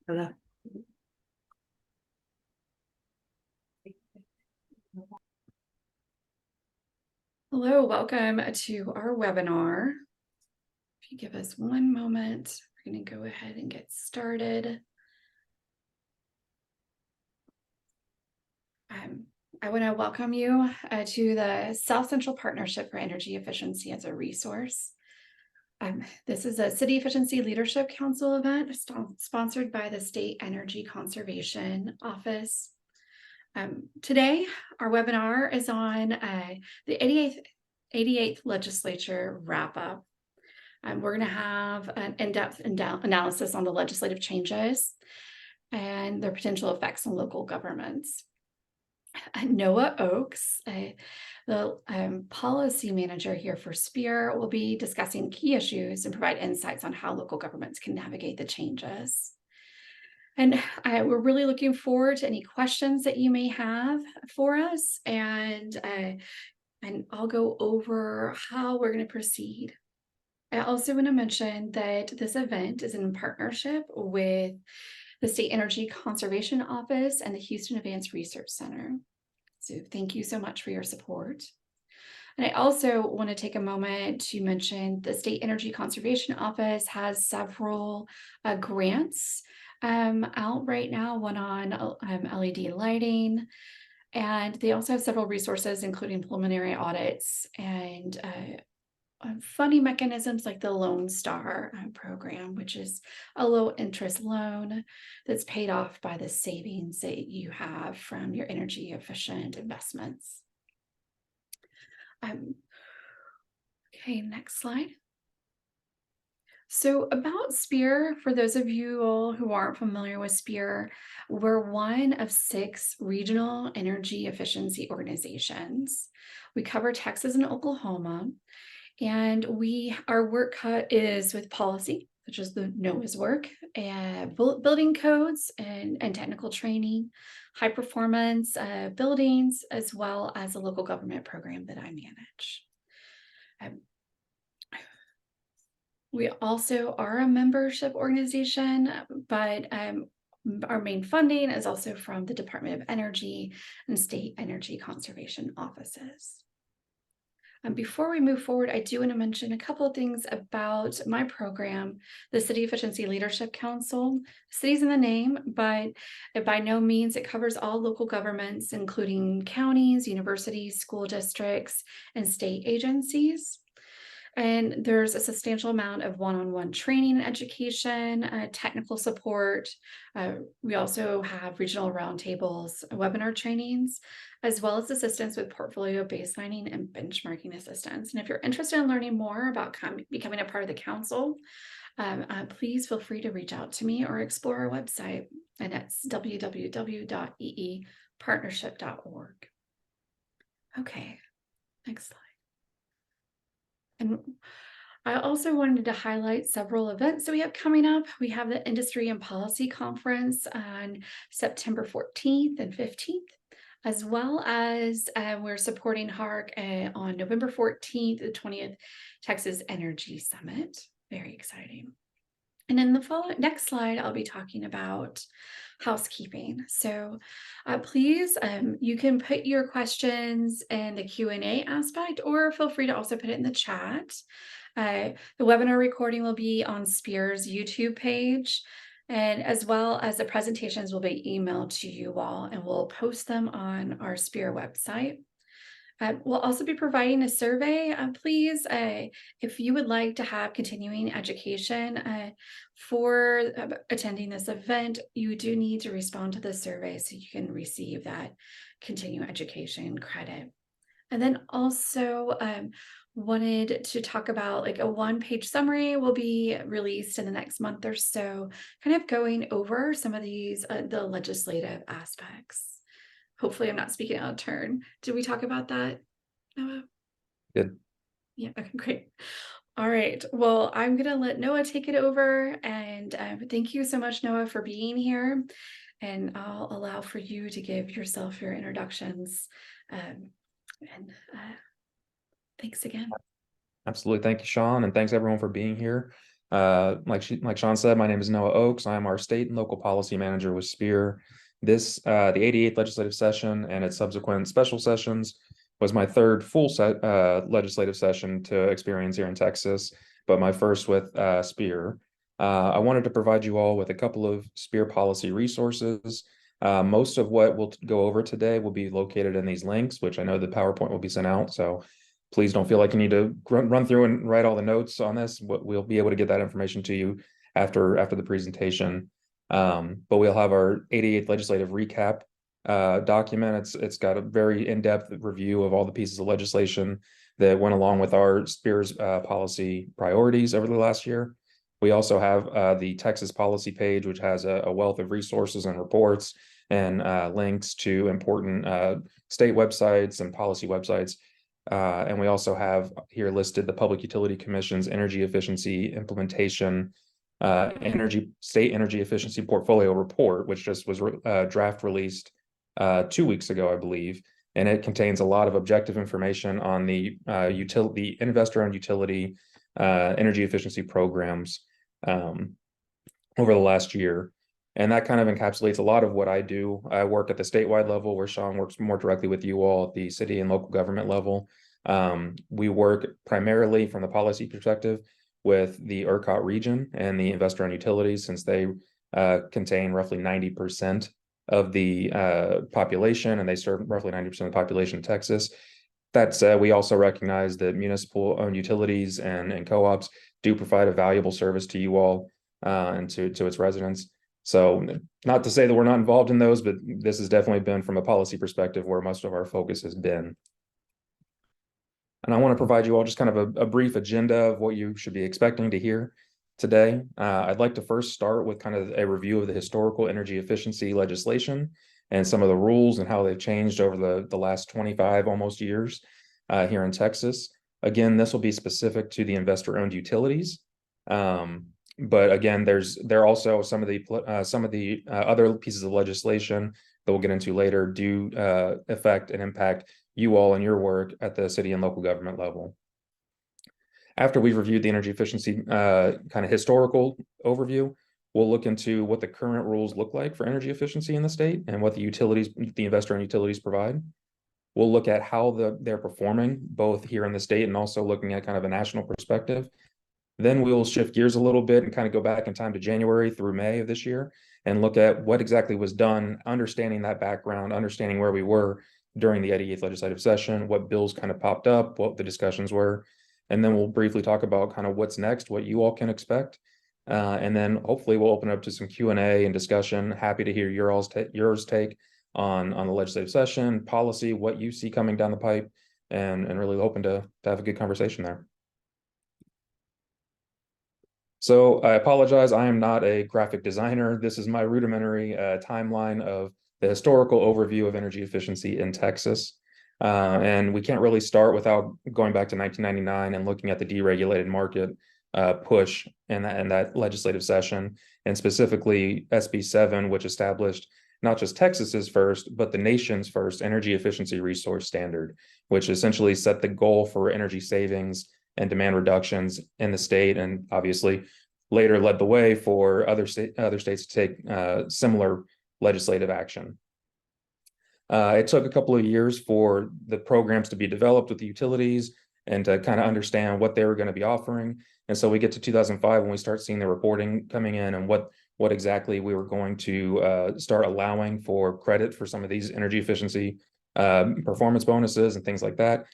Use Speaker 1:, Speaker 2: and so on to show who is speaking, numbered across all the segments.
Speaker 1: Hello.
Speaker 2: Hello, welcome to our webinar. If you give us one moment, we're going to go ahead and get started. I want to welcome you to the South Central Partnership for Energy Efficiency as a resource. This is a City Efficiency Leadership Council event sponsored by the State Energy Conservation Office. Today, our webinar is on the 88th Legislature wrap-up. We're going to have an in-depth analysis on the legislative changes and their potential effects on local governments. Noah Oakes, the policy manager here for SPEAR, will be discussing key issues and provide insights on how local governments can navigate the changes. And we're really looking forward to any questions that you may have for us, and I'll go over how we're going to proceed. I also want to mention that this event is in partnership with the State Energy Conservation Office and the Houston Advanced Research Center. So thank you so much for your support. And I also want to take a moment to mention the State Energy Conservation Office has several grants out right now, one on LED lighting, and they also have several resources, including preliminary audits and funding mechanisms like the Lone Star program, which is a low interest loan that's paid off by the savings that you have from your energy efficient investments. Okay, next slide. So about SPEAR, for those of you all who aren't familiar with SPEAR, we're one of 6 regional energy efficiency organizations. We cover Texas and Oklahoma. And our work is with policy, such as the NOAA's work, and building codes and technical training, high performance buildings, as well as a local government program that I manage. We also are a membership organization, but our main funding is also from the Department of Energy and State Energy Conservation Offices. Before we move forward, I do want to mention a couple of things about my program, the City Efficiency Leadership Council. City's in the name, but by no means it covers all local governments, including counties, universities, school districts, and state agencies. And there's a substantial amount of one-on-one training and education, technical support. We also have regional roundtables, webinar trainings, as well as assistance with portfolio baselining and benchmarking assistance. And if you're interested in learning more about becoming a part of the council, please feel free to reach out to me or explore our website, and it's www.eepartnership.org. Okay, next slide. And I also wanted to highlight several events that we have coming up. We have the Industry and Policy Conference on September 14th and 15th, as well as we're supporting HARC on November 14th, the 20th Texas Energy Summit. Very exciting. And in the next slide, I'll be talking about housekeeping. So please, you can put your questions in the Q&A aspect, or feel free to also put it in the chat. The webinar recording will be on SPEAR's YouTube page, and as well as the presentations will be emailed to you all, and we'll post them on our SPEAR website. We'll also be providing a survey. Please, if you would like to have continuing education for attending this event, you do need to respond to the survey so you can receive that continuing education credit. And then also wanted to talk about like a 1-page summary will be released in the next month or so, kind of going over some of these, the legislative aspects. Hopefully I'm not speaking out of turn. Did we talk about that, Noah?
Speaker 3: Good.
Speaker 2: Yeah, okay, great. All right, well, I'm gonna let Noah take it over, and thank you so much, Noah, for being here. And I'll allow for you to give yourself your introductions. Thanks again.
Speaker 3: Absolutely. Thank you, Sean, and thanks everyone for being here.
Speaker 1: Like Sean said, my name is Noah Oakes. I am our state and local policy manager with SPEAR. The 88th legislative session and its subsequent special sessions was my third full legislative session to experience here in Texas, but my first with SPEAR. I wanted to provide you all with a couple of SPEAR policy resources. Most of what we'll go over today will be located in these links, which I know the PowerPoint will be sent out. So please don't feel like you need to run through and write all the notes on this. We'll be able to get that information to you after the presentation. But we'll have our 88th legislative recap document. It's got a very in-depth review of all the pieces of legislation that went along with our SPEAR's policy priorities over the last year. We also have the Texas policy page, which has a wealth of resources and reports and links to important state websites and policy websites. And we also have here listed the Public Utility Commission's Energy Efficiency Implementation State Energy Efficiency Portfolio Report, which just was draft released 2 weeks ago, I believe. And it contains a lot of objective information on the investor-owned utility energy efficiency programs over the last year. And that kind of encapsulates a lot of what I do. I work at the statewide level, where Sean works more directly with you all at the city and local government level. We work primarily from the policy perspective with the ERCOT region and the investor-owned utilities, since they contain roughly 90% of the population, and they serve roughly 90% of the population in Texas. That said, we also recognize that municipal-owned utilities and co-ops do provide a valuable service to you all and to its residents. So not to say that we're not involved in those, but this has definitely been, from a policy perspective, where most of our focus has been. And I want to provide you all just kind of a brief agenda of what you should be expecting to hear today. I'd like to first start with kind of a review of the historical energy efficiency legislation and some of the rules and how they've changed over the last 25 almost years here in Texas. Again, this will be specific to the investor-owned utilities. But again, there are also some of the other pieces of legislation that we'll get into later do affect and impact you all and your work at the city and local government level. After we've reviewed the energy efficiency kind of historical overview, we'll look into what the current rules look like for energy efficiency in the state and what the investor-owned utilities provide. We'll look at how they're performing both here in the state and also looking at kind of a national perspective. Then we'll shift gears a little bit and kind of go back in time to January through May of this year and look at what exactly was done, understanding that background, understanding where we were during the 88th legislative session, what bills kind of popped up, what the discussions were. And then we'll briefly talk about kind of what's next, what you all can expect. And then hopefully we'll open up to some Q&A and discussion. Happy to hear yours take on the legislative session, policy, what you see coming down the pipe, and really hoping to have a good conversation there. So I apologize, I am not a graphic designer. This is my rudimentary timeline of the historical overview of energy efficiency in Texas. And we can't really start without going back to 1999 and looking at the deregulated market push in that legislative session, and specifically SB 7, which established not just Texas's first, but the nation's first energy efficiency resource standard, which essentially set the goal for energy savings and demand reductions in the state, and obviously later led the way for other states to take similar legislative action. It took a couple of years for the programs to be developed with the utilities and to kind of understand what they were going to be offering. And so we get to 2005 when we start seeing the reporting coming in and what exactly we were going to start allowing for credit for some of these energy efficiency performance bonuses and things like that.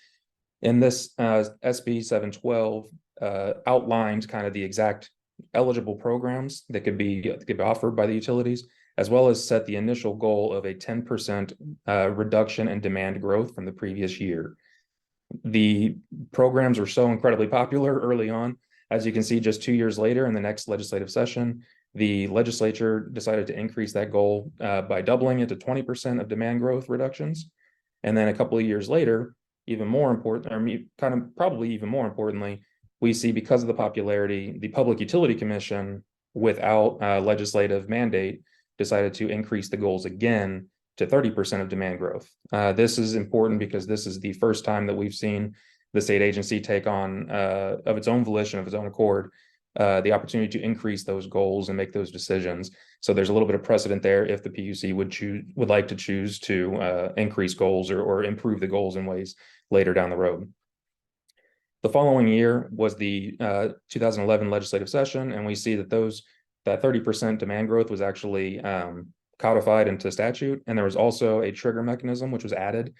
Speaker 1: And this SB 712 outlined kind of the exact eligible programs that could be offered by the utilities, as well as set the initial goal of a 10% reduction in demand growth from the previous year. The programs were so incredibly popular early on. As you can see, just 2 years later, in the next legislative session, the legislature decided to increase that goal by doubling it to 20% of demand growth reductions. And then a couple of years later, even more important, or kind of probably even more importantly, we see, because of the popularity, the Public Utility Commission, without legislative mandate, decided to increase the goals again to 30% of demand growth. This is important because this is the first time that we've seen the state agency take on, of its own volition, of its own accord, the opportunity to increase those goals and make those decisions. So there's a little bit of precedent there if the PUC would like to choose to increase goals or improve the goals in ways later down the road. The following year was the 2011 legislative session, and we see that that 30% demand growth was actually codified into statute, and there was also a trigger mechanism which was added,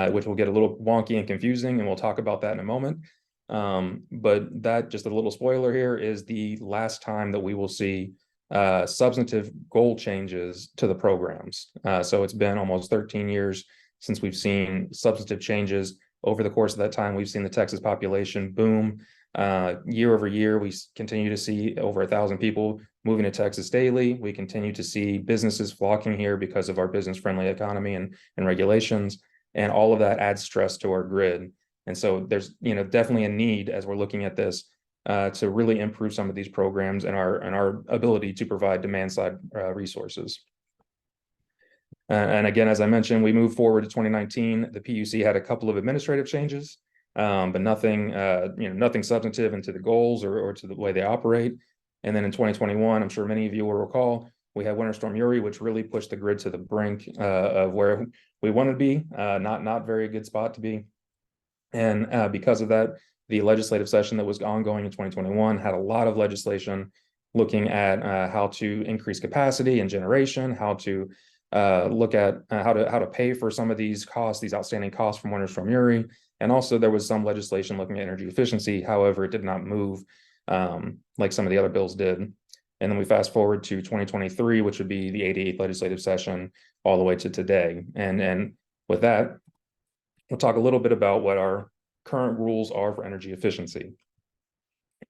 Speaker 1: which will get a little wonky and confusing, and we'll talk about that in a moment. But that, just a little spoiler here, is the last time that we will see substantive goal changes to the programs. So it's been almost 13 years since we've seen substantive changes. Over the course of that time, we've seen the Texas population boom. Year over year, we continue to see over 1,000 people moving to Texas daily. We continue to see businesses flocking here because of our business-friendly economy and regulations, and all of that adds stress to our grid. And so there's definitely a need, as we're looking at this, to really improve some of these programs and our ability to provide demand-side resources. And again, as I mentioned, we moved forward to 2019. The PUC had a couple of administrative changes, but nothing, nothing substantive into the goals or to the way they operate. And then in 2021, I'm sure many of you will recall, we had Winter Storm Uri, which really pushed the grid to the brink of where we wanted to be. Not very good spot to be. And because of that, the legislative session that was ongoing in 2021 had a lot of legislation looking at how to increase capacity and generation, how to look at how to pay for some of these costs, these outstanding costs from Winter Storm Uri. And also there was some legislation looking at energy efficiency. However, it did not move like some of the other bills did. And then we fast forward to 2023, which would be the 88th legislative session all the way to today. And with that, we'll talk a little bit about what our current rules are for energy efficiency.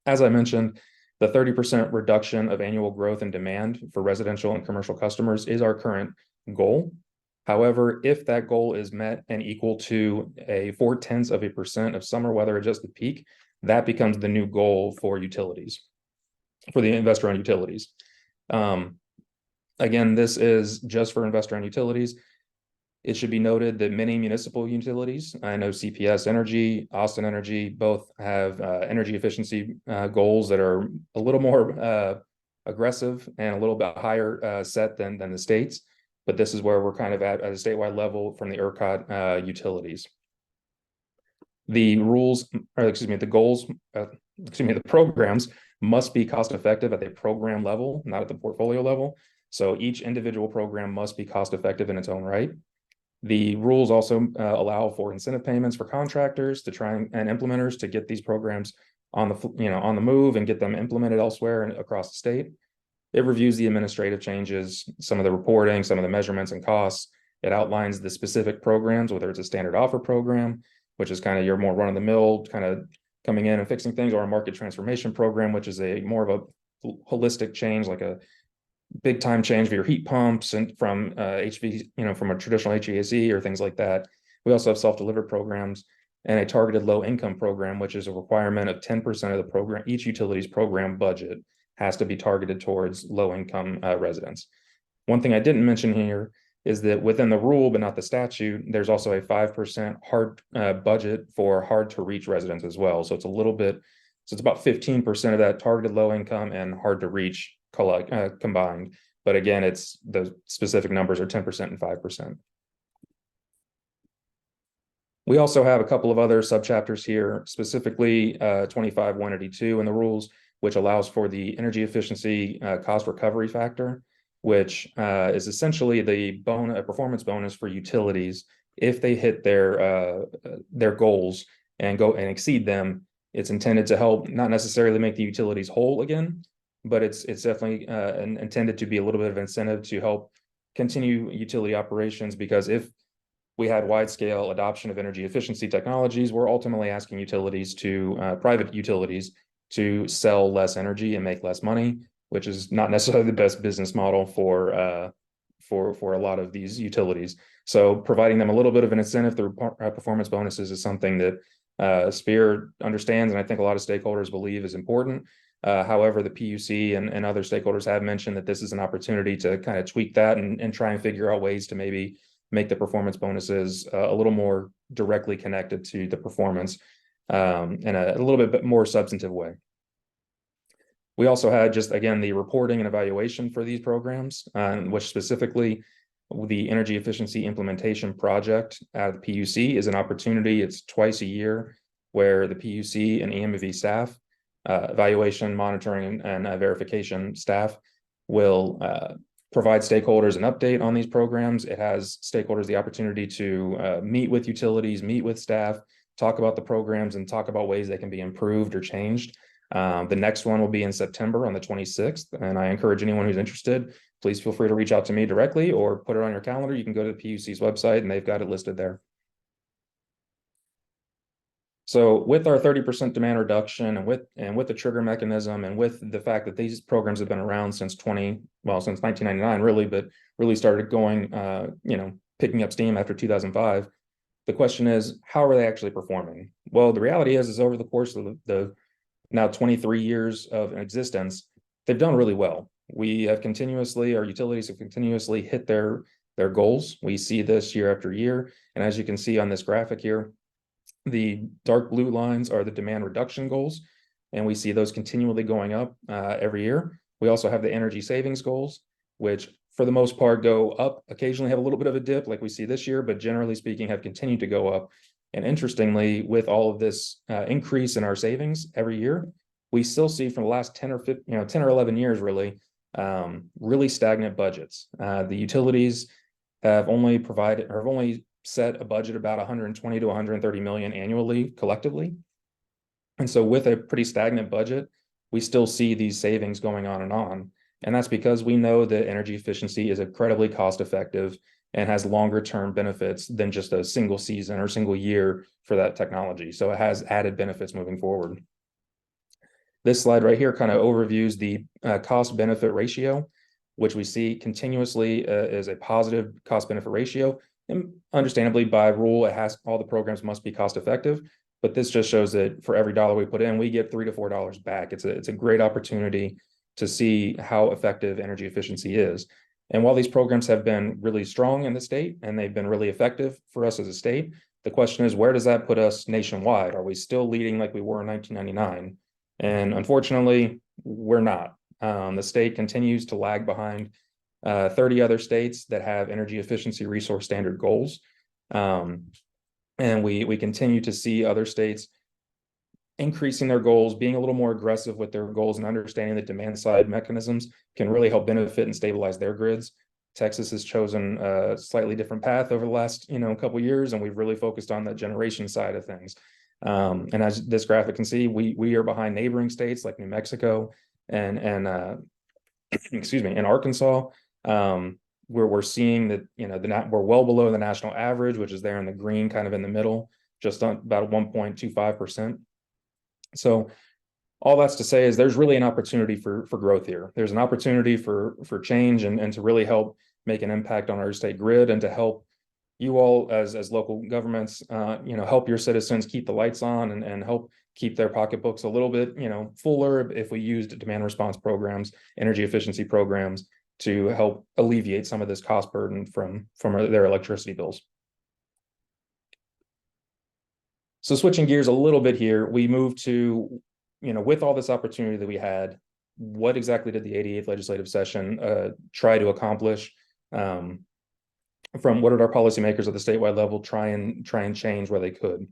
Speaker 1: As I mentioned, the 30% reduction of annual growth in demand for residential and commercial customers is our current goal. However, if that goal is met and equal to a 0.4% of summer weather adjusted peak, that becomes the new goal for utilities, for the investor-owned utilities. Again, this is just for investor-owned utilities. It should be noted that many municipal utilities, I know CPS Energy, Austin Energy, both have energy efficiency goals that are a little more aggressive and a little bit higher set than the states. But this is where we're kind of at a statewide level from the ERCOT utilities. The rules, or excuse me, the goals, the programs must be cost effective at the program level, not at the portfolio level. So each individual program must be cost effective in its own right. The rules also allow for incentive payments for contractors to try and implementers to get these programs on the move and get them implemented elsewhere and across the state. It reviews the administrative changes, some of the reporting, some of the measurements and costs. It outlines the specific programs, whether it's a standard offer program, which is kind of your more run-of-the-mill kind of coming in and fixing things, or a market transformation program, which is a more of a holistic change, like a big time change for your heat pumps and from HV, from a traditional HVAC or things like that. We also have self-delivered programs and a targeted low income program, which is a requirement of 10% of the program. Each utility's program budget has to be targeted towards low income residents. One thing I didn't mention here is that within the rule, but not the statute, there's also a 5% hard budget for hard to reach residents as well. So it's a little bit, so it's about 15% of that targeted low income and hard to reach combined. But again, it's the specific numbers are 10% and 5%. We also have a couple of other subchapters here, specifically 25-182 in the rules, which allows for the energy efficiency cost recovery factor, which is essentially a performance bonus for utilities if they hit their goals and go and exceed them. It's intended to help not necessarily make the utilities whole again, but it's definitely intended to be a little bit of incentive to help continue utility operations, because if we had wide scale adoption of energy efficiency technologies, we're ultimately asking utilities private utilities to sell less energy and make less money, which is not necessarily the best business model for a lot of these utilities. So providing them a little bit of an incentive through performance bonuses is something that SPEAR understands, and I think a lot of stakeholders believe is important. However, the PUC and other stakeholders have mentioned that this is an opportunity to kind of tweak that and try and figure out ways to maybe make the performance bonuses a little more directly connected to the performance in a little bit more substantive way. We also had just, again, the reporting and evaluation for these programs, which specifically the Energy Efficiency Implementation Project at the PUC is an opportunity. It's twice a year where the PUC and EMV staff, evaluation, monitoring, and verification staff will provide stakeholders an update on these programs. It has stakeholders the opportunity to meet with utilities, meet with staff, talk about the programs, and talk about ways they can be improved or changed. The next one will be in September on the 26th, and I encourage anyone who's interested, please feel free to reach out to me directly or put it on your calendar. You can go to the PUC's website and they've got it listed there. So with our 30% demand reduction and with the trigger mechanism and with the fact that these programs have been around since 1999 really, but really started going, picking up steam after 2005. The question is, how are they actually performing? Well, the reality is over the course of the now 23 years of existence, they've done really well. Our utilities have continuously hit their goals. We see this year after year. And as you can see on this graphic here, the dark blue lines are the demand reduction goals, and we see those continually going up every year. We also have the energy savings goals, which for the most part go up, occasionally have a little bit of a dip like we see this year, but generally speaking have continued to go up. And interestingly, with all of this increase in our savings every year, we still see from the last 10 or 11 years really, really stagnant budgets. The utilities have only set a budget about 120 to 130 million annually collectively. And so with a pretty stagnant budget, we still see these savings going on. And that's because we know that energy efficiency is incredibly cost effective and has longer term benefits than just a single season or single year for that technology. So it has added benefits moving forward. This slide right here kind of overviews the cost benefit ratio, which we see continuously is a positive cost benefit ratio. And understandably, by rule, all the programs must be cost effective. But this just shows that for every dollar we put in, we get $3 to $4 back. It's a great opportunity to see how effective energy efficiency is. And while these programs have been really strong in the state and they've been really effective for us as a state, the question is, where does that put us nationwide? Are we still leading like we were in 1999? And unfortunately, we're not. The state continues to lag behind 30 other states that have energy efficiency resource standard goals. And we continue to see other states increasing their goals, being a little more aggressive with their goals, and understanding that demand side mechanisms can really help benefit and stabilize their grids. Texas has chosen a slightly different path over the last couple of years, and we've really focused on the generation side of things. And as this graphic can see, we are behind neighboring states like New Mexico and Arkansas, where we're seeing that we're well below the national average, which is there in the green, kind of in the middle, just on about 1.25%. So all that's to say is there's really an opportunity for growth here. There's an opportunity for change and to really help make an impact on our state grid, and to help you all as local governments, help your citizens keep the lights on and help keep their pocketbooks a little bit, fuller if we used demand response programs, energy efficiency programs to help alleviate some of this cost burden from their electricity bills. So switching gears a little bit here, we moved to, with all this opportunity that we had, what exactly did the 88th legislative session try to accomplish? From what did our policymakers at the statewide level try and change where they could?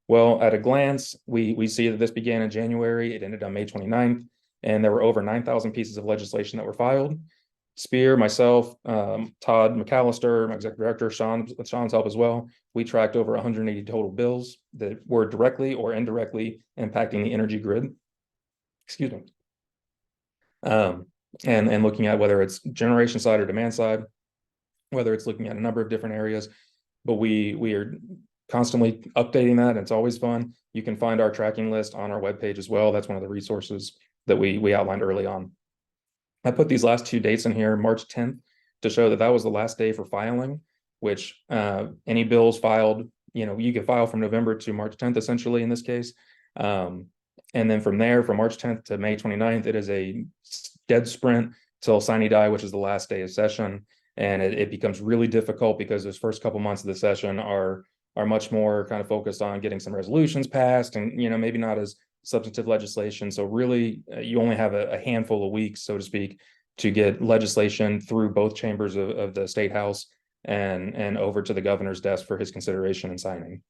Speaker 1: Well, at a glance, we see that this began in January. It ended on May 29th, and there were over 9,000 pieces of legislation that were filed. Spear, myself, Todd McAllister, my executive director, Sean, with Sean's help as well, we tracked over 180 total bills that were directly or indirectly impacting the energy grid. Excuse me. And looking at whether it's generation side or demand side, whether it's looking at a number of different areas, but we are constantly updating that, and it's always fun. You can find our tracking list on our webpage as well. That's one of the resources that we outlined early on. I put these last two dates in here, March 10th, to show that was the last day for filing, which any bills filed, you can file from November to March 10th, essentially in this case. And then from there, from March 10th to May 29th, it is a dead sprint till sine die, which is the last day of session. And it becomes really difficult because those first couple months of the session are much more kind of focused on getting some resolutions passed and, maybe not as substantive legislation. So really, you only have a handful of weeks, so to speak, to get legislation through both chambers of the State House and over to the governor's desk for his consideration and signing.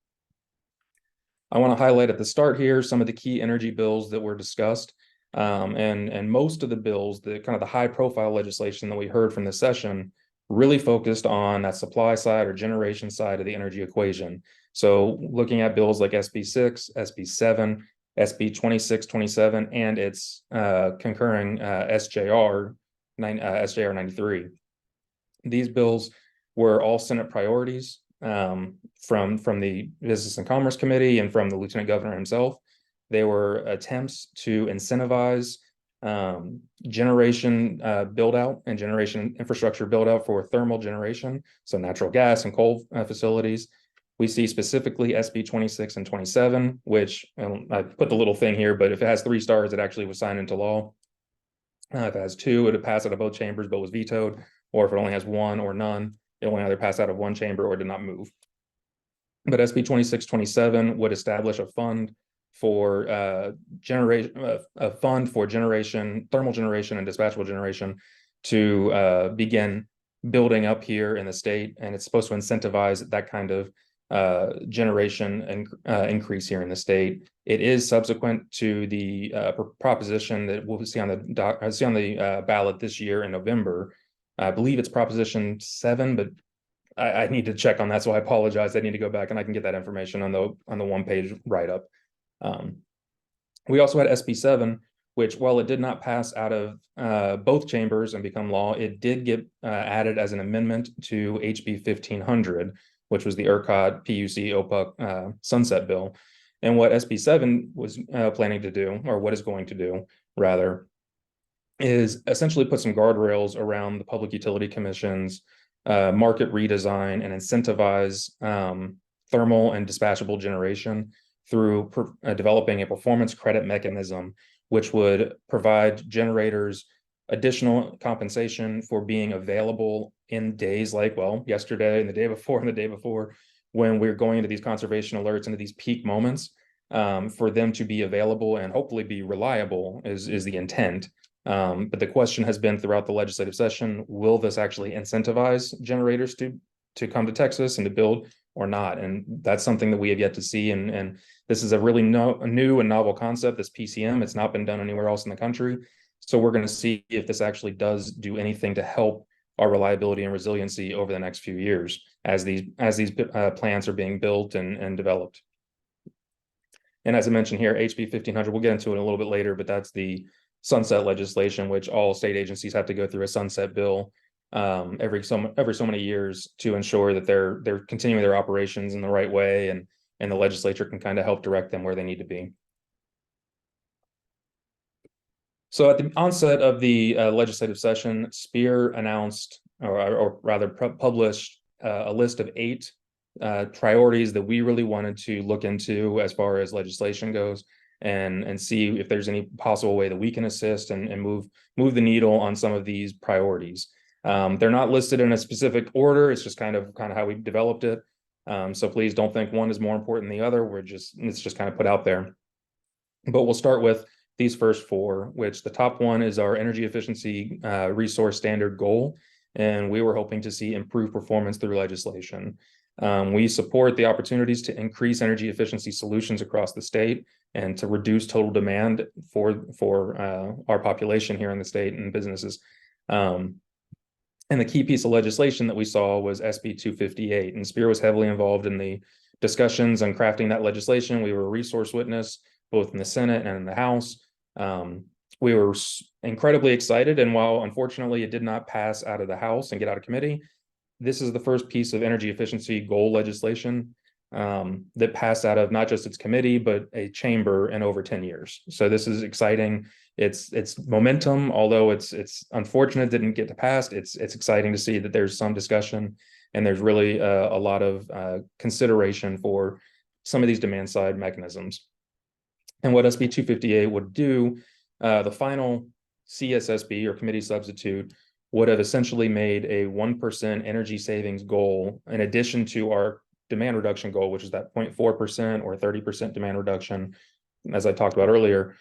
Speaker 1: I want to highlight at the start here some of the key energy bills that were discussed. And most of the bills, the kind of the high profile legislation that we heard from this session, really focused on that supply side or generation side of the energy equation. So looking at bills like SB 6, SB 7, SB 2627, and its concurring SJR 93. These bills were all Senate priorities from the Business and Commerce Committee and from the Lieutenant Governor himself. They were attempts to incentivize generation build out and generation infrastructure build out for thermal generation, so natural gas and coal facilities. We see specifically SB 26 and 27, which I put the little thing here, but if it has 3 stars, it actually was signed into law. If it has 2, it would pass out of both chambers, but was vetoed. Or if it only has 1 or none, it will either pass out of one chamber or did not move. But SB 2627 would establish a fund for generation, thermal generation and dispatchable generation to begin building up here in the state, and it's supposed to incentivize that kind of generation and increase here in the state. It is subsequent to the proposition that we'll see on the ballot this year in November. I believe it's Proposition 7, but I need to check on that, so I apologize. I need to go back and I can get that information on the 1-page write-up. We also had SB 7, which, while it did not pass out of both chambers and become law, it did get added as an amendment to HB 1500, which was the ERCOT PUC OPUC sunset bill. And what SB 7 was planning to do, or what is going to do, rather, is essentially put some guardrails around the Public Utility Commission's market redesign and incentivize thermal and dispatchable generation through developing a performance credit mechanism, which would provide generators additional compensation for being available in days like, well, yesterday and the day before, when we're going into these conservation alerts, into these peak moments, for them to be available and hopefully be reliable is the intent. But the question has been throughout the legislative session, will this actually incentivize generators to come to Texas and to build or not? And that's something that we have yet to see. And this is a really new and novel concept, this PCM. It's not been done anywhere else in the country. So we're going to see if this actually does do anything to help our reliability and resiliency over the next few years as these plants are being built and developed. And as I mentioned here, HB 1500, we'll get into it a little bit later, but that's the sunset legislation, which all state agencies have to go through a sunset bill every so many years to ensure that they're continuing their operations in the right way, and the legislature can kind of help direct them where they need to be. So at the onset of the legislative session, SPEAR announced, or rather published a list of 8 priorities that we really wanted to look into as far as legislation goes, and see if there's any possible way that we can assist and move the needle on some of these priorities. They're not listed in a specific order. It's just kind of how we developed it. So please don't think one is more important than the other. It's just kind of put out there. But we'll start with these first 4, which the top one is our energy efficiency resource standard goal. And we were hoping to see improved performance through legislation. We support the opportunities to increase energy efficiency solutions across the state and to reduce total demand for our population here in the state and businesses. And the key piece of legislation that we saw was SB 258, and SPEAR was heavily involved in the discussions and crafting that legislation. We were a resource witness both in the Senate and in the House. We were incredibly excited, and while unfortunately it did not pass out of the House and get out of committee, this is the first piece of energy efficiency goal legislation that passed out of not just its committee, but a chamber in over 10 years. So this is exciting. It's momentum, although it's unfortunate it didn't get to pass. It's exciting to see that there's some discussion and there's really a lot of consideration for some of these demand side mechanisms. And what SB 258 would do, the final CSSB or committee substitute would have essentially made a 1% energy savings goal in addition to our demand reduction goal, which is that 0.4% or 30% demand reduction as I talked about earlier.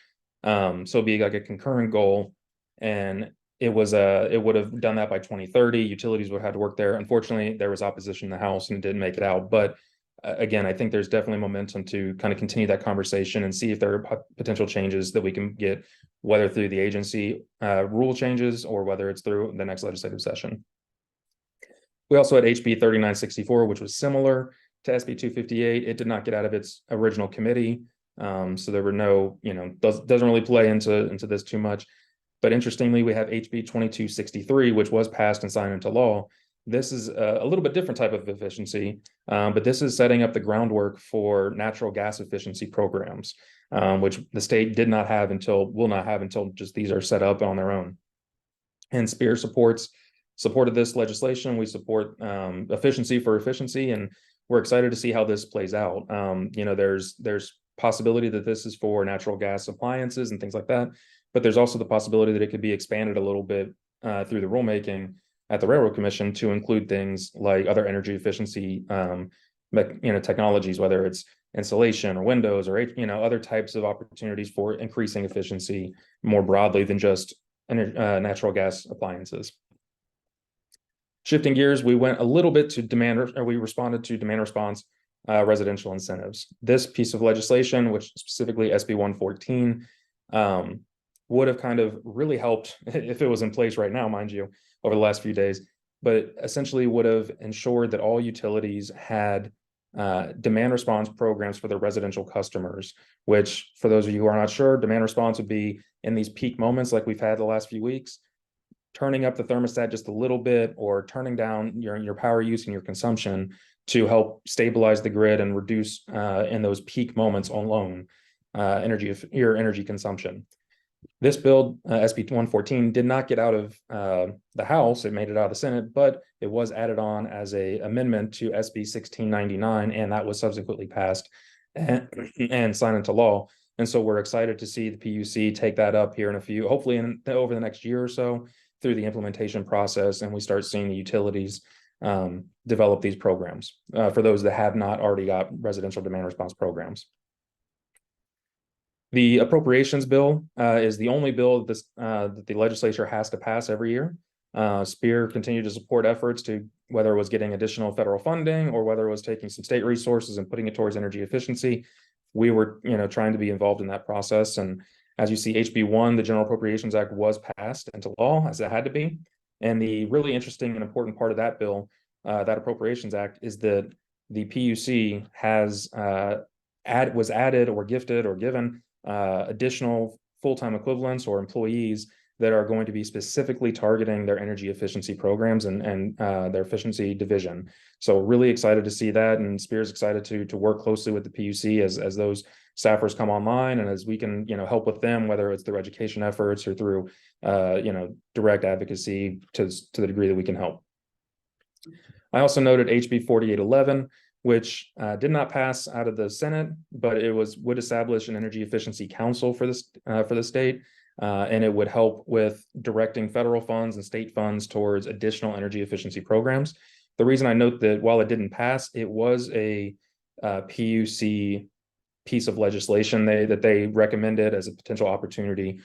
Speaker 1: So it'd be like a concurrent goal, and it would have done that by 2030. Utilities would have had to work there. Unfortunately, there was opposition in the House and it didn't make it out. But again, I think there's definitely momentum to kind of continue that conversation and see if there are potential changes that we can get, whether through the agency rule changes or whether it's through the next legislative session. We also had HB 3964, which was similar to SB 258. It did not get out of its original committee. So there were no, doesn't really play into this too much. But interestingly, we have HB 2263, which was passed and signed into law. This is a little bit different type of efficiency, but this is setting up the groundwork for natural gas efficiency programs, which the state will not have until just these are set up on their own. And SPEAR supported this legislation. We support efficiency for efficiency, and we're excited to see how this plays out. There's possibility that this is for natural gas appliances and things like that, but there's also the possibility that it could be expanded a little bit through the rulemaking at the Railroad Commission to include things like other energy efficiency technologies, whether it's insulation or windows or other types of opportunities for increasing efficiency more broadly than just natural gas appliances. Shifting gears, we went a little bit to we responded to demand response residential incentives. This piece of legislation, which specifically SB 114, would have kind of really helped if it was in place right now, mind you, over the last few days, but essentially would have ensured that all utilities had demand response programs for their residential customers, which for those of you who are not sure, demand response would be in these peak moments like we've had the last few weeks, turning up the thermostat just a little bit or turning down your power use and your consumption to help stabilize the grid and reduce in those peak moments alone your energy consumption. This bill, SB 114, did not get out of the House. It made it out of the Senate, but it was added on as an amendment to SB 1699, and that was subsequently passed and signed into law. And so we're excited to see the PUC take that up here hopefully over the next year or so through the implementation process, and we start seeing the utilities develop these programs for those that have not already got residential demand response programs. The appropriations bill is the only bill that the legislature has to pass every year. SPEAR continued to support efforts to whether it was getting additional federal funding or whether it was taking some state resources and putting it towards energy efficiency. We were trying to be involved in that process. And as you see, HB 1, the General Appropriations Act, was passed into law as it had to be. And the really interesting and important part of that bill, that Appropriations Act, is that the PUC was added or gifted or given additional full-time equivalents or employees that are going to be specifically targeting their energy efficiency programs and their efficiency division. So really excited to see that, and SPEAR's excited to work closely with the PUC as those staffers come online, and as we can help with them, whether it's through education efforts or through direct advocacy to the degree that we can help. I also noted HB 4811, which did not pass out of the Senate, but it would establish an energy efficiency council for the state, and it would help with directing federal funds and state funds towards additional energy efficiency programs. The reason I note that while it didn't pass, it was a PUC piece of legislation that they recommended as a potential opportunity.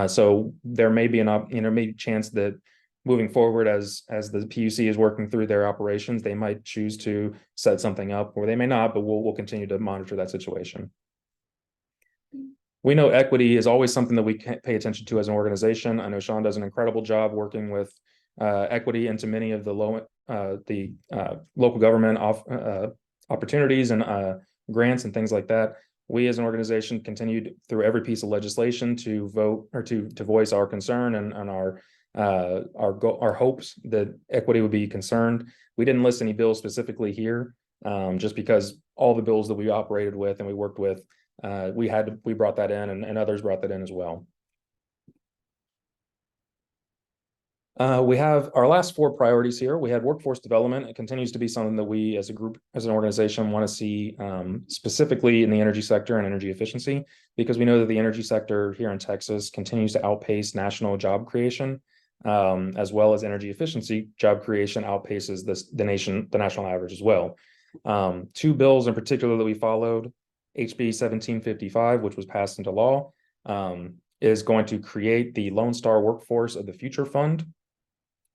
Speaker 1: So there may be a chance that moving forward, as the PUC is working through their operations, they might choose to set something up, or they may not, but we'll continue to monitor that situation. We know equity is always something that we pay attention to as an organization. I know Sean does an incredible job working with equity into many of the local government opportunities and grants and things like that. We as an organization continued through every piece of legislation to vote or to voice our concern and our hopes that equity would be concerned. We didn't list any bills specifically here, just because all the bills that we operated with and we worked with, we brought that in, and others brought that in as well. We have our last four priorities here. We had workforce development. It continues to be something that we as a group, as an organization, want to see specifically in the energy sector and energy efficiency, because we know that the energy sector here in Texas continues to outpace national job creation, as well as energy efficiency job creation outpaces the national average as well. Two bills in particular that we followed HB 1755, which was passed into law, is going to create the Lone Star Workforce of the Future Fund,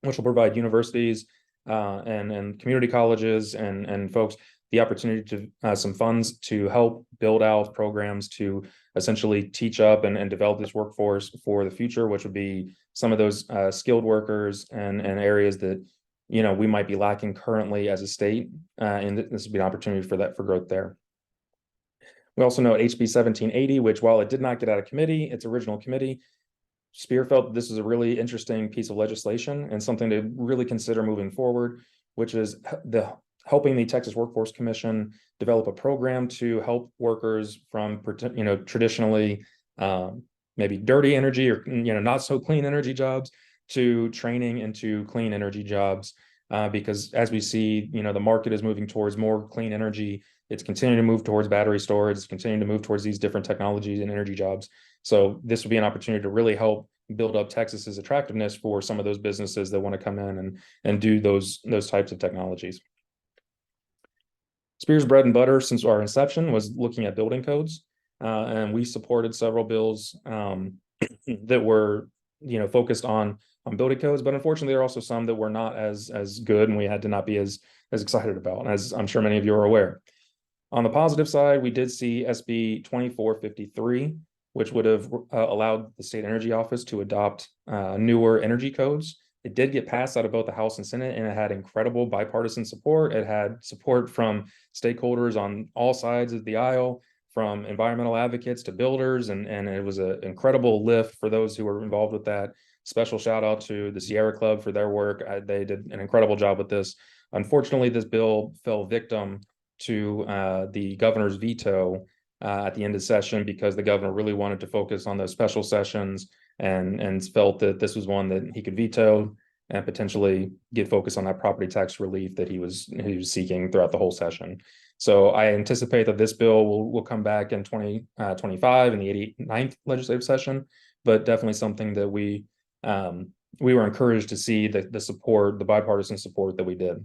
Speaker 1: which will provide universities and community colleges and folks the opportunity to some funds to help build out programs to essentially teach up and develop this workforce for the future, which would be some of those skilled workers and areas that we might be lacking currently as a state, and this would be an opportunity for growth there. We also know HB 1780, which while it did not get out of committee, its original committee, Spear felt that this is a really interesting piece of legislation and something to really consider moving forward, which is helping the Texas Workforce Commission develop a program to help workers from traditionally maybe dirty energy or not so clean energy jobs to training into clean energy jobs, because as we see the market is moving towards more clean energy. It's continuing to move towards battery storage. It's continuing to move towards these different technologies and energy jobs. So this would be an opportunity to really help build up Texas's attractiveness for some of those businesses that want to come in and do those types of technologies. Spear's bread and butter since our inception was looking at building codes, and we supported several bills that were focused on building codes, but unfortunately there are also some that were not as good, and we had to not be as excited about, as I'm sure many of you are aware. On the positive side, we did see SB 2453, which would have allowed the State Energy Office to adopt newer energy codes. It did get passed out of both the House and Senate, and it had incredible bipartisan support. It had support from stakeholders on all sides of the aisle, from environmental advocates to builders, and it was an incredible lift for those who were involved with that. Special shout out to the Sierra Club for their work. They did an incredible job with this. Unfortunately, this bill fell victim to the governor's veto at the end of session, because the governor really wanted to focus on those special sessions and felt that this was one that he could veto and potentially get focused on that property tax relief that he was seeking throughout the whole session. So I anticipate that this bill will come back in 2025 in the 89th legislative session, but definitely something that we were encouraged to see the bipartisan support that we did.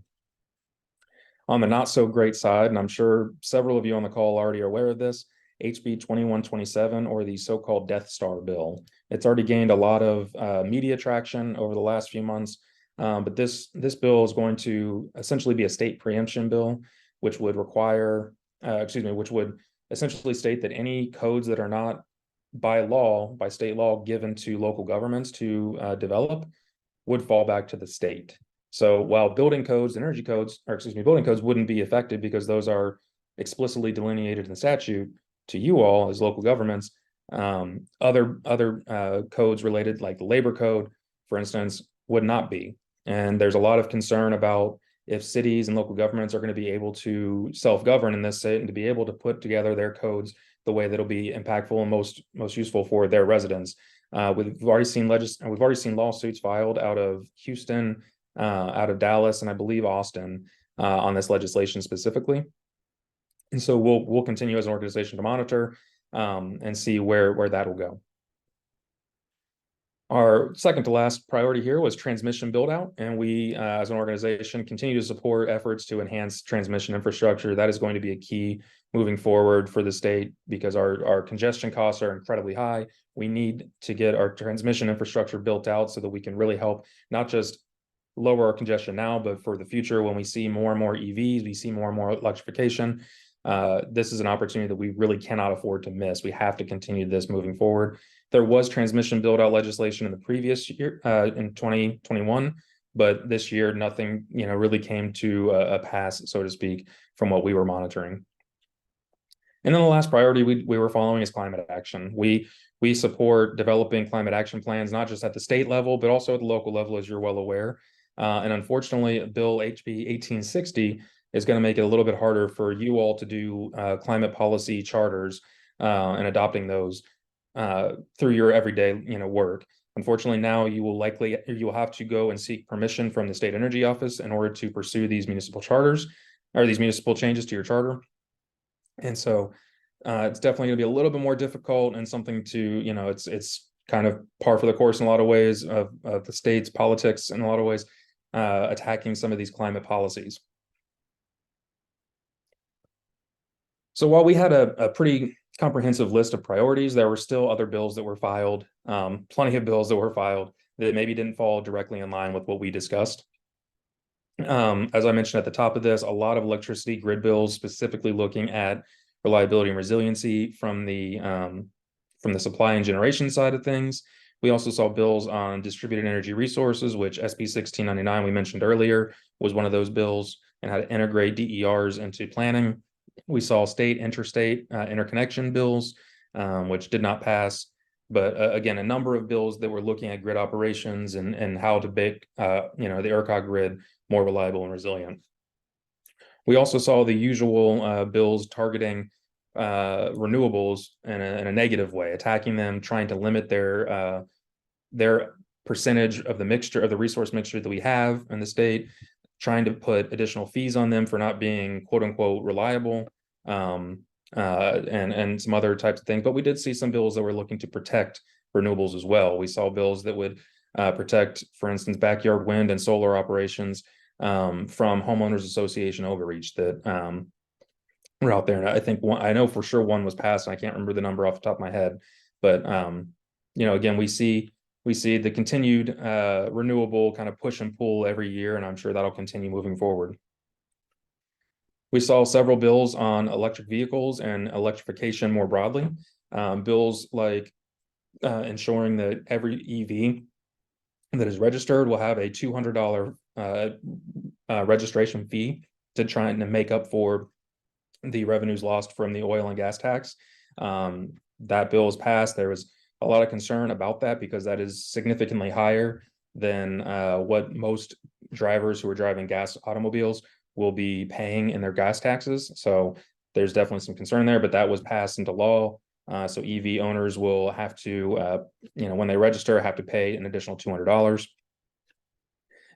Speaker 1: On the not so great side, and I'm sure several of you on the call already are aware of this, HB 2127, or the so-called Death Star bill. It's already gained a lot of media traction over the last few months, but this bill is going to essentially be a state preemption bill, which would require, which would essentially state that any codes that are not by state law given to local governments to develop would fall back to the state. So while building codes and energy codes, building codes wouldn't be affected because those are explicitly delineated in the statute to you all as local governments, other codes related, like the labor code, for instance, would not be. And there's a lot of concern about if cities and local governments are going to be able to self-govern in this state and to be able to put together their codes the way that'll be impactful and most useful for their residents. We've already seen lawsuits filed out of Houston, out of Dallas, and I believe Austin on this legislation specifically. And so we'll continue as an organization to monitor and see where that will go. Our second to last priority here was transmission build out, and we as an organization continue to support efforts to enhance transmission infrastructure. That is going to be a key moving forward for the state, because our congestion costs are incredibly high. We need to get our transmission infrastructure built out so that we can really help not just lower our congestion now, but for the future, when we see more and more EVs, we see more and more electrification. This is an opportunity that we really cannot afford to miss. We have to continue this moving forward. There was transmission build out legislation in the previous year, in 2021, but this year nothing, really came to a pass, so to speak, from what we were monitoring. And then the last priority we were following is climate action. We support developing climate action plans, not just at the state level, but also at the local level, as you're well aware. And unfortunately, Bill HB 1860 is going to make it a little bit harder for you all to do climate policy charters and adopting those through your everyday work. Unfortunately, now you will have to go and seek permission from the State Energy Office in order to pursue these municipal charters or these municipal changes to your charter. And so it's definitely going to be a little bit more difficult, and something to, it's kind of par for the course in a lot of ways of the state's politics in a lot of ways, attacking some of these climate policies. So while we had a pretty comprehensive list of priorities, there were still other bills that were filed, plenty of bills that were filed that maybe didn't fall directly in line with what we discussed. As I mentioned at the top of this, a lot of electricity grid bills, specifically looking at reliability and resiliency from the supply and generation side of things. We also saw bills on distributed energy resources, which SB 1699 we mentioned earlier was one of those bills, and how to integrate DERs into planning. We saw state interstate interconnection bills, which did not pass. But again, a number of bills that were looking at grid operations and how to make the ERCOT grid more reliable and resilient. We also saw the usual bills targeting renewables in a negative way, attacking them, trying to limit their percentage of the mixture of the resource mixture that we have in the state, trying to put additional fees on them for not being quote unquote reliable, and some other types of things. But we did see some bills that were looking to protect renewables as well. We saw bills that would protect, for instance, backyard wind and solar operations from homeowners association overreach that were out there. And I think I know for sure one was passed, and I can't remember the number off the top of my head. But again, we see the continued renewable kind of push and pull every year, and I'm sure that'll continue moving forward. We saw several bills on electric vehicles and electrification more broadly. Bills like ensuring that every EV that is registered will have a $200 registration fee to try and make up for the revenues lost from the oil and gas tax. That bill was passed. There was a lot of concern about that because that is significantly higher than what most drivers who are driving gas automobiles will be paying in their gas taxes. So there's definitely some concern there, but that was passed into law. So EV owners will have to, when they register, have to pay an additional $200.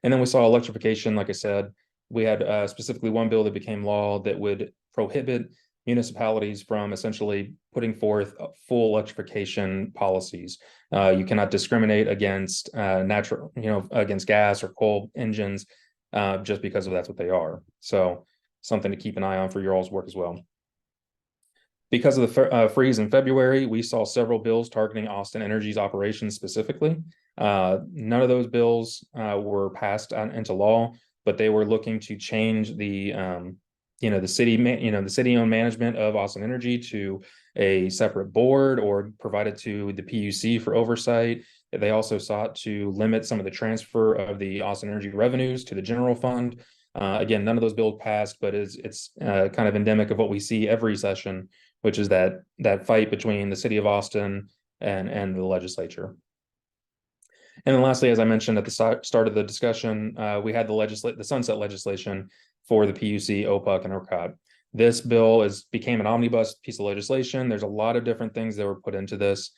Speaker 1: And then we saw electrification. Like I said, we had specifically one bill that became law that would prohibit municipalities from essentially putting forth full electrification policies. You cannot discriminate against against gas or coal engines just because that's what they are. So something to keep an eye on for your all's work as well. Because of the freeze in February, we saw several bills targeting Austin Energy's operations specifically. None of those bills were passed into law, but they were looking to change the city-owned management of Austin Energy to a separate board or provide it to the PUC for oversight. They also sought to limit some of the transfer of the Austin Energy revenues to the general fund. Again, none of those bills passed, but it's kind of endemic of what we see every session, which is that fight between the city of Austin and the legislature. And then lastly, as I mentioned at the start of the discussion, we had the sunset legislation for the PUC, OPUC, and ERCOT. This bill became an omnibus piece of legislation. There's a lot of different things that were put into this,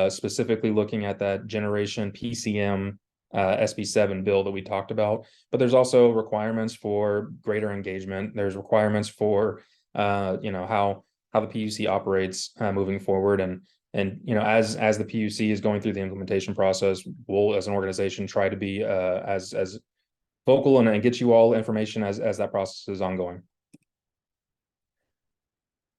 Speaker 1: specifically looking at that generation PCM SB 7 bill that we talked about. But there's also requirements for greater engagement. There's requirements for how the PUC operates moving forward. And as the PUC is going through the implementation process, we'll as an organization try to be as vocal and get you all information as that process is ongoing.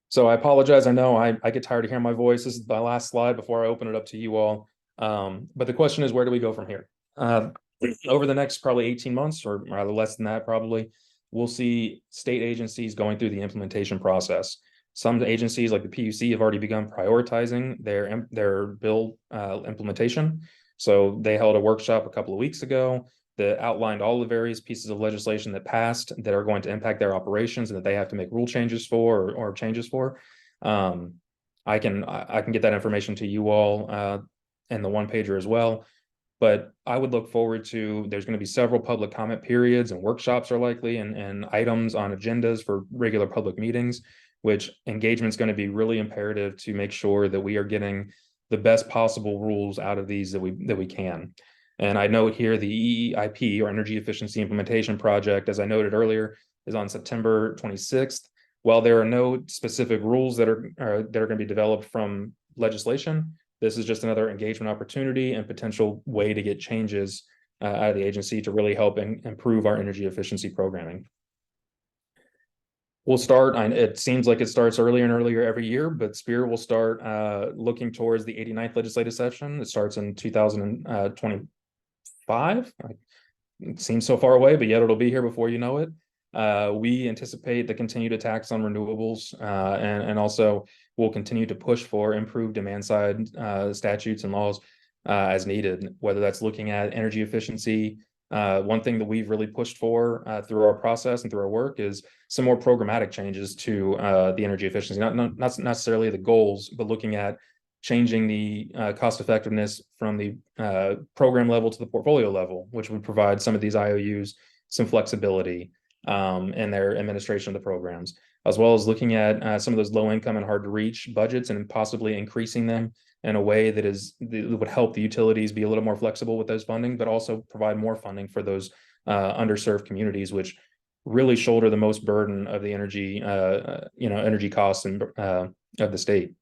Speaker 1: So I apologize. I know I get tired of hearing my voice. This is my last slide before I open it up to you all. But the question is, where do we go from here? Over the next probably 18 months, or rather less than that, probably, we'll see state agencies going through the implementation process. Some agencies like the PUC have already begun prioritizing their bill implementation. So they held a workshop a couple of weeks ago that outlined all the various pieces of legislation that passed that are going to impact their operations and that they have to make rule changes for or changes for. I can get that information to you all in the one pager as well. But I would look forward to, there's going to be several public comment periods and workshops are likely and items on agendas for regular public meetings, which engagement is going to be really imperative to make sure that we are getting the best possible rules out of these that we can. And I note here the EEIP, or Energy Efficiency Implementation Project, as I noted earlier, is on September 26th. While there are no specific rules that are going to be developed from legislation, this is just another engagement opportunity and potential way to get changes out of the agency to really help improve our energy efficiency programming. We'll start, it seems like it starts earlier and earlier every year, but SPEAR will start looking towards the 89th legislative session. It starts in 2025. It seems so far away, but yet it'll be here before you know it. We anticipate the continued attacks on renewables, and also we'll continue to push for improved demand side statutes and laws as needed, whether that's looking at energy efficiency. One thing that we've really pushed for through our process and through our work is some more programmatic changes to the energy efficiency, not necessarily the goals, but looking at changing the cost effectiveness from the program level to the portfolio level, which would provide some of these IOUs some flexibility in their administration of the programs, as well as looking at some of those low income and hard to reach budgets and possibly increasing them in a way that would help the utilities be a little more flexible with those funding, but also provide more funding for those underserved communities, which really shoulder the most burden of the energy, energy costs and of the state.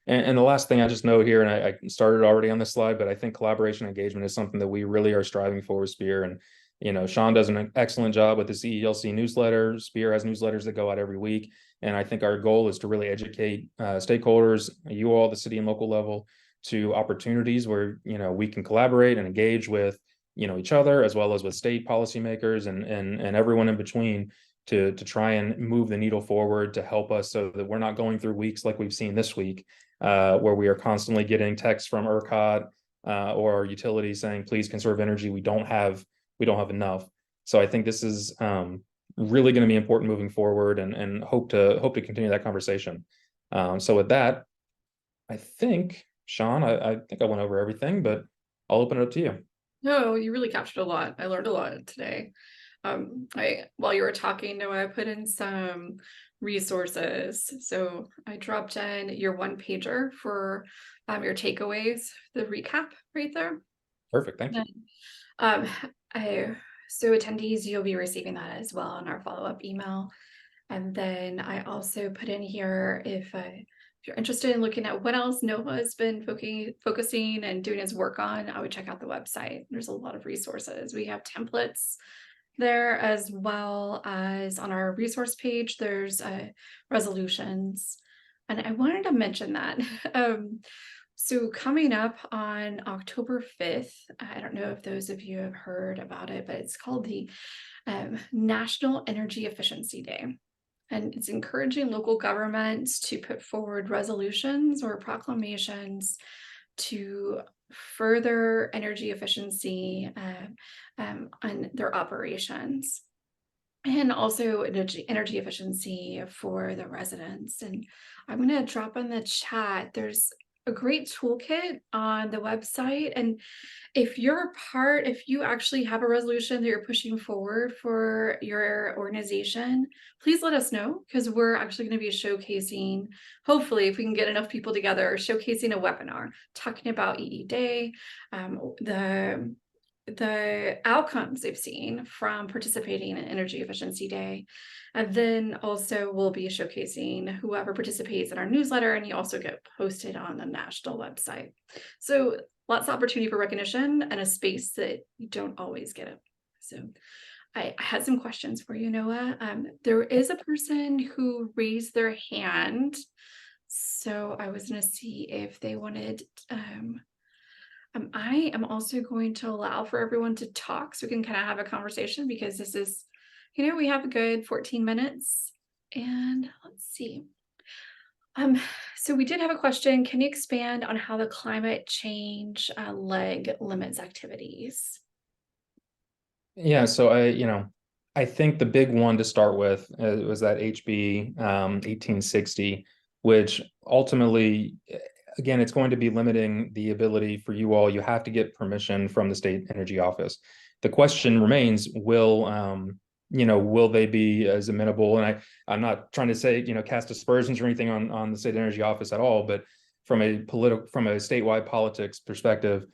Speaker 1: And the last thing I just know here, and I started already on this slide, but I think collaboration engagement is something that we really are striving for with SPEAR. And Sean does an excellent job with the CELC newsletter. SPEAR has newsletters that go out every week. And I think our goal is to really educate stakeholders, you all, the city and local level, to opportunities where, we can collaborate and engage with, each other, as well as with state policymakers and everyone in between to try and move the needle forward to help us so that we're not going through weeks like we've seen this week, where we are constantly getting texts from ERCOT or utilities saying, please conserve energy. We don't have enough. So I think this is really going to be important moving forward, and hope to continue that conversation. So with that, I think, Sean, I think I went over everything, but I'll open it up to you.
Speaker 2: No, you really captured a lot. I learned a lot today. While you were talking, Noah, I put in some resources. So I dropped in your one pager for your takeaways, the recap right there.
Speaker 1: Perfect, thank you.
Speaker 2: So attendees, you'll be receiving that as well in our follow-up email. And then I also put in here, if you're interested in looking at what else Noah's been focusing and doing his work on, I would check out the website. There's a lot of resources. We have templates there, as well as on our resource page, there's resolutions. And I wanted to mention that. So coming up on October 5th, I don't know if those of you have heard about it, but it's called the National Energy Efficiency Day. And it's encouraging local governments to put forward resolutions or proclamations to further energy efficiency on their operations, and also energy efficiency for the residents. And I'm going to drop in the chat. There's a great toolkit on the website. And if you actually have a resolution that you're pushing forward for your organization, please let us know, because we're actually going to be showcasing, hopefully, if we can get enough people together, showcasing a webinar talking about EE Day, the outcomes they've seen from participating in Energy Efficiency Day. And then also we'll be showcasing whoever participates in our newsletter, and you also get posted on the national website. So lots of opportunity for recognition and a space that you don't always get it. So I had some questions for you, Noah. There is a person who raised their hand. So I was going to see if they wanted, I am also going to allow for everyone to talk so we can kind of have a conversation, because this is, we have a good 14 minutes. And let's see. So we did have a question. Can you expand on how the climate change leg limits activities?
Speaker 1: Yeah, so I think the big one to start with was that HB 1860, which ultimately, again, it's going to be limiting the ability for you all. You have to get permission from the state energy office. The question remains, will they be as amenable? And I'm not trying to say, cast aspersions or anything on the state energy office at all, but from a statewide politics perspective,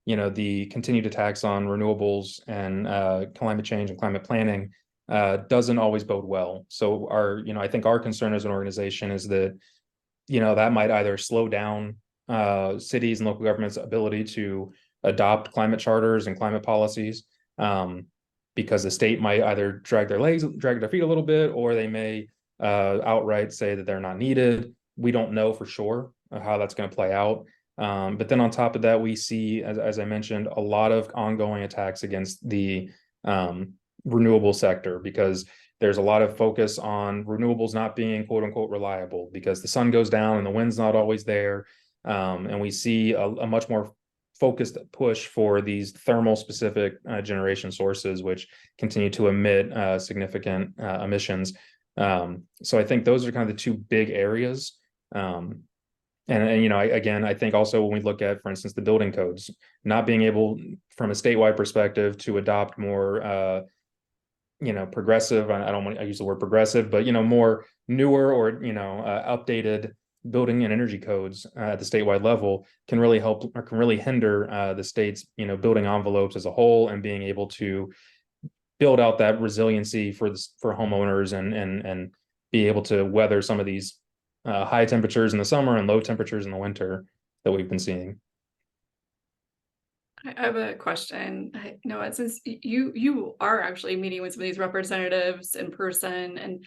Speaker 1: the continued attacks on renewables and climate change and climate planning doesn't always bode well. So I think our concern as an organization is that, that might either slow down cities and local governments' ability to adopt climate charters and climate policies, because the state might either drag their feet a little bit, or they may outright say that they're not needed. We don't know for sure how that's going to play out. But then on top of that, we see, as I mentioned, a lot of ongoing attacks against the renewable sector, because there's a lot of focus on renewables not being quote unquote reliable because the sun goes down and the wind's not always there. And we see a much more focused push for these thermal specific generation sources, which continue to emit significant emissions. So I think those are kind of the two big areas. And you know, I think also when we look at, for instance, the building codes, not being able from a statewide perspective to adopt more progressive, I don't want to use the word progressive, but more newer or updated building and energy codes at the statewide level can really help, or can really hinder the state's building envelopes as a whole, and being able to build out that resiliency for homeowners, and be able to weather some of these high temperatures in the summer and low temperatures in the winter that we've been seeing.
Speaker 2: I have a question. Noah, since you are actually meeting with some of these representatives in person, and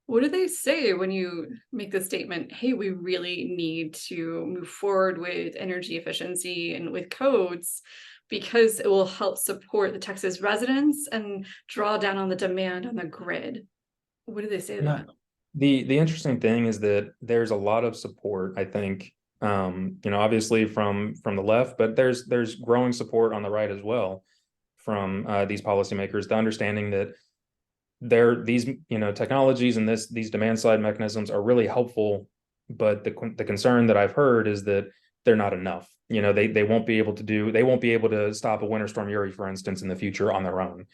Speaker 2: what do they say when you make the statement, hey, we really need to move forward with energy efficiency and with codes because it will help support the Texas residents and draw down on the demand on the grid? What do they say to that?
Speaker 1: The interesting thing is that there's a lot of support, I think, obviously from the left, but there's growing support on the right as well from these policymakers, the understanding that these technologies and these demand side mechanisms are really helpful, but the concern that I've heard is that they're not enough. They won't be able to stop a winter storm Uri, for instance, in the future on their own.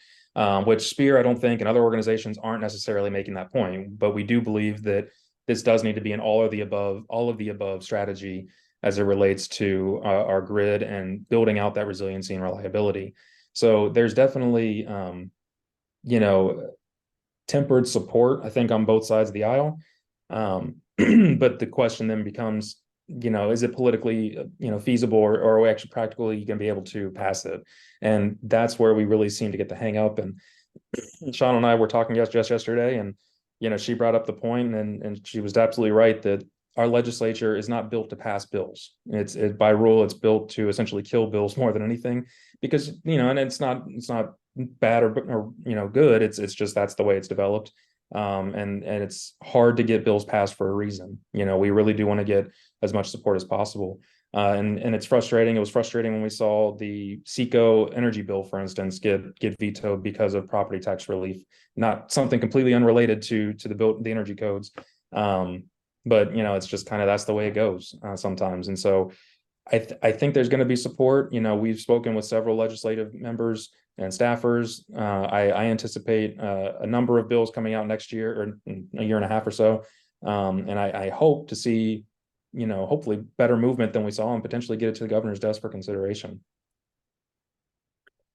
Speaker 1: Which SPEAR, I don't think, and other organizations aren't necessarily making that point, but we do believe that this does need to be an all of the above strategy as it relates to our grid and building out that resiliency and reliability. So there's definitely tempered support, I think, on both sides of the aisle. But the question then becomes, is it politically, feasible, or are we actually practically going to be able to pass it? And that's where we really seem to get the hang up. And Sean and I were talking just yesterday, and, she brought up the point, and she was absolutely right that our legislature is not built to pass bills. It's by rule, it's built to essentially kill bills more than anything, because, and it's not bad or good. It's just, that's the way it's developed. And it's hard to get bills passed for a reason. We really do want to get as much support as possible. And it's frustrating. It was frustrating when we saw the CECO energy bill, for instance, get vetoed because of property tax relief, not something completely unrelated to the energy codes. But it's just kind of, that's the way it goes sometimes. And so I think there's going to be support. We've spoken with several legislative members and staffers. I anticipate a number of bills coming out next year, or a year and a half or so. And I hope to see, hopefully better movement than we saw, and potentially get it to the governor's desk for consideration.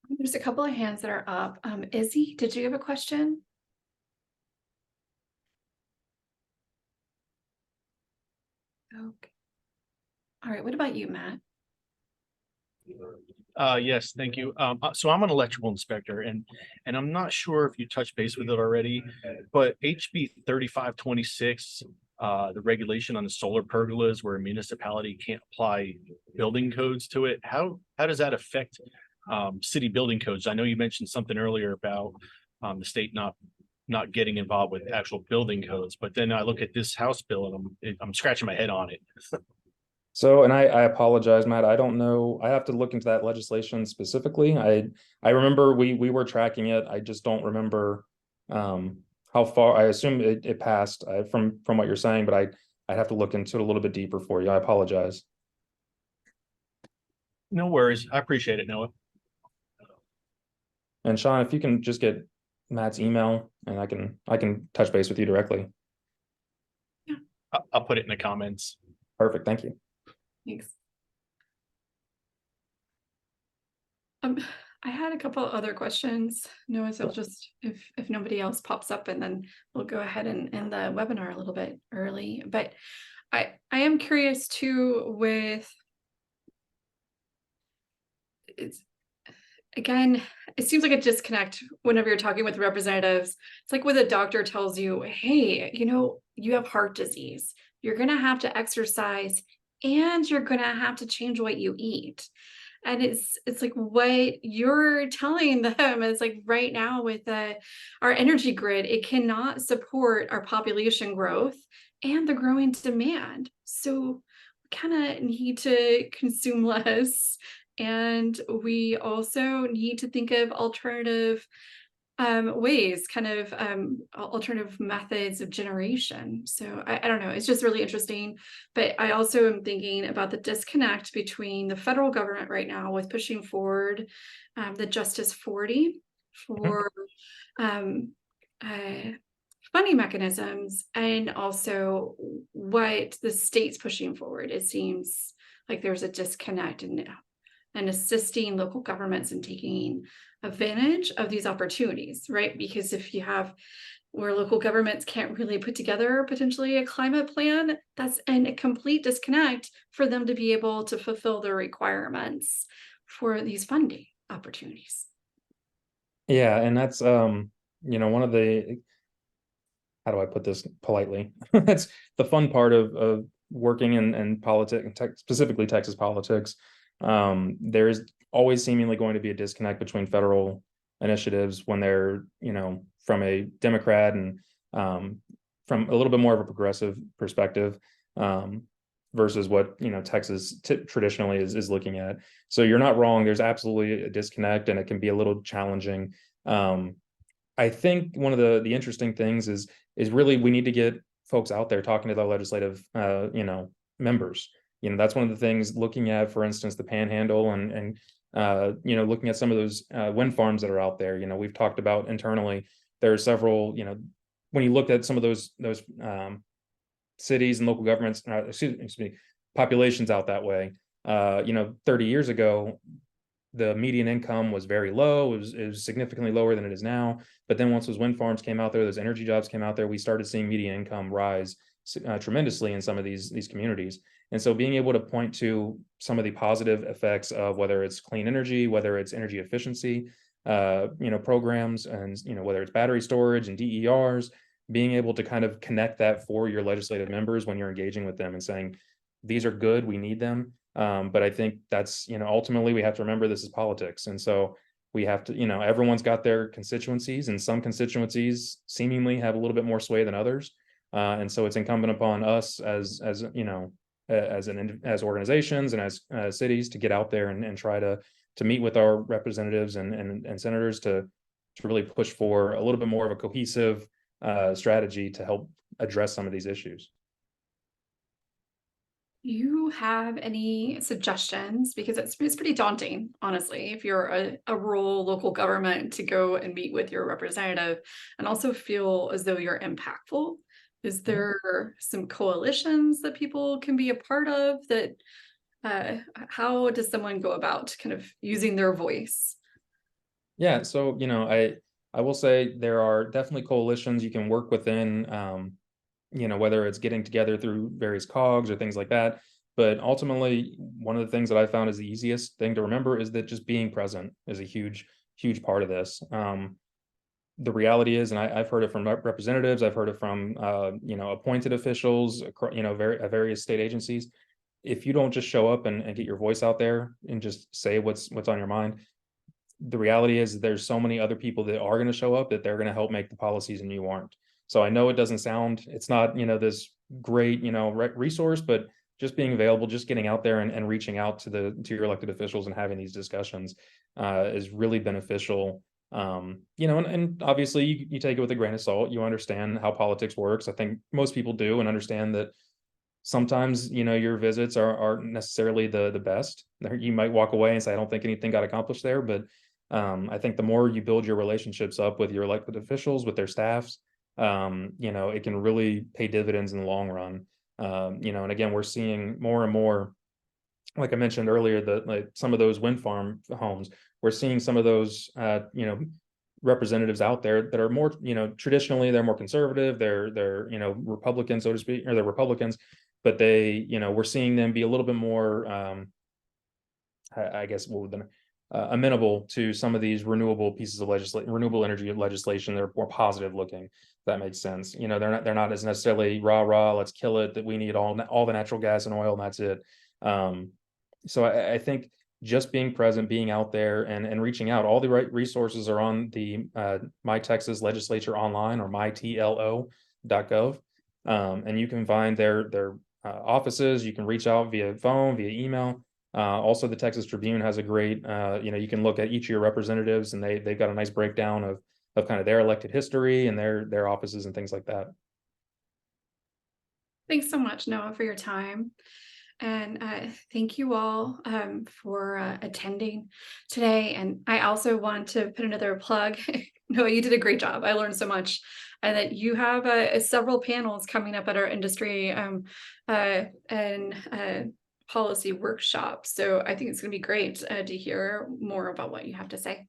Speaker 2: There's a couple of hands that are up. Izzy, did you have a question? Okay. All right. What about you, Matt?
Speaker 3: Yes, thank you. So I'm an electrical inspector, and I'm not sure if you touched base with it already, but HB 3526, the regulation on the solar pergolas, where a municipality can't apply building codes to it. How does that affect city building codes? I know you mentioned something earlier about the state not getting involved with actual building codes, but then I look at this House bill and I'm scratching my head on it.
Speaker 1: So, and I apologize, Matt. I don't know. I have to look into that legislation specifically. I remember we were tracking it. I just don't remember how far. I assume it passed from what you're saying, but I'd have to look into it a little bit deeper for you. I apologize.
Speaker 3: No worries. I appreciate it, Noah.
Speaker 1: And Sean, if you can just get Matt's email, and I can touch base with you directly.
Speaker 2: Yeah,
Speaker 3: I'll put it in the comments.
Speaker 1: Perfect. Thank you.
Speaker 2: thanks. I had a couple other questions, Noah, so just if nobody else pops up, and then we'll go ahead and end the webinar a little bit early. But I am curious too, with again, it seems like a disconnect whenever you're talking with representatives. It's like when a doctor tells you, hey, you have heart disease, you're going to have to exercise and you're going to have to change what you eat. And it's like what you're telling them is like right now with our energy grid, it cannot support our population growth and the growing demand. So we kind of need to consume less. And we also need to think of alternative ways, kind of alternative methods of generation. So I don't know, it's just really interesting. But I also am thinking about the disconnect between the federal government right now with pushing forward the Justice 40 for um, uh, funding mechanisms, and also what the state's pushing forward. It seems like there's a disconnect and assisting local governments in taking advantage of these opportunities, right? Because if you have where local governments can't really put together potentially a climate plan, that's a complete disconnect for them to be able to fulfill their requirements for these funding opportunities.
Speaker 1: Yeah, and that's one of the, how do I put this politely? That's the fun part of working in politics, specifically Texas politics. There's always seemingly going to be a disconnect between federal initiatives when they're, from a Democrat and from a little bit more of a progressive perspective, versus what Texas traditionally is looking at. So you're not wrong. There's absolutely a disconnect, and it can be a little challenging. I think one of the interesting things is really we need to get folks out there talking to the legislative members. That's one of the things, looking at, for instance, the Panhandle and looking at some of those wind farms that are out there. We've talked about internally, there are several, when you look at some of those cities and local governments, excuse me, populations out that way, 30 years ago, the median income was very low. It was significantly lower than it is now. But then once those wind farms came out there, those energy jobs came out there, we started seeing median income rise tremendously in some of these communities. And so being able to point to some of the positive effects of whether it's clean energy, whether it's energy efficiency, programs, and whether it's battery storage and DERs, being able to kind of connect that for your legislative members when you're engaging with them and saying, these are good, we need them. But I think that's, ultimately we have to remember this is politics. And so we have to, everyone's got their constituencies, and some constituencies seemingly have a little bit more sway than others. And so it's incumbent upon us as organizations and as cities to get out there and try to meet with our representatives and senators to really push for a little bit more of a cohesive strategy to help address some of these issues.
Speaker 2: You have any suggestions? Because it's pretty daunting, honestly, if you're a rural local government, to go and meet with your representative and also feel as though you're impactful. Is there some coalitions that people can be a part of? That how does someone go about kind of using their voice?
Speaker 1: Yeah, so I will say there are definitely coalitions you can work within, whether it's getting together through various cogs or things like that. But ultimately, one of the things that I found is the easiest thing to remember is that just being present is a huge part of this. The reality is, and I've heard it from representatives, I've heard it from appointed officials, various state agencies. If you don't just show up and get your voice out there and just say what's on your mind, the reality is there's so many other people that are going to show up that they're going to help make the policies and you aren't. So I know it doesn't sound, it's not, this great, resource, but just being available, just getting out there and reaching out to your elected officials and having these discussions is really beneficial. And obviously you take it with a grain of salt. You understand how politics works. I think most people do, and understand that sometimes, your visits aren't necessarily the best. You might walk away and say, I don't think anything got accomplished there. But I think the more you build your relationships up with your elected officials, with their staffs, it can really pay dividends in the long run. And again, we're seeing more and more, like I mentioned earlier, that like some of those wind farm homes, we're seeing some of those, representatives out there that are more, traditionally they're more conservative, they're Republicans, so to speak, or they're Republicans, but they, we're seeing them be a little bit more, I guess, amenable to some of these renewable pieces of renewable energy legislation. They're more positive looking. If that makes sense. You know, they're not as necessarily rah, let's kill it, that we need all the natural gas and oil and that's it. So I think just being present, being out there and reaching out, all the right resources are on the My Texas Legislature online, or mytlo.gov. And you can find their offices. You can reach out via phone, via email. Also, the Texas Tribune has a great, you can look at each of your representatives, and they've got a nice breakdown of kind of their elected history and their offices and things like that.
Speaker 2: Thanks so much, Noah, for your time. And thank you all for attending today. And I also want to put another plug. Noah, you did a great job. I learned so much. And that you have several panels coming up at our industry and policy workshop. So I think it's going to be great to hear more about what you have to say.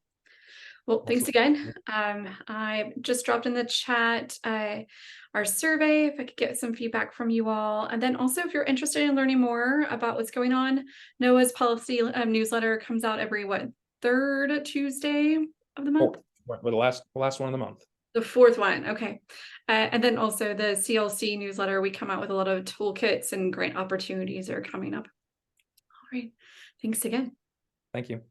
Speaker 2: Well, thanks again. I just dropped in the chat our survey, if I could get some feedback from you all. And then also, if you're interested in learning more about what's going on, Noah's policy newsletter comes out every, third Tuesday of the month?
Speaker 1: Well, the last one of the month.
Speaker 2: The fourth one, okay. And then also the CELC newsletter, we come out with a lot of toolkits and grant opportunities are coming up. All right, thanks again.
Speaker 1: Thank you.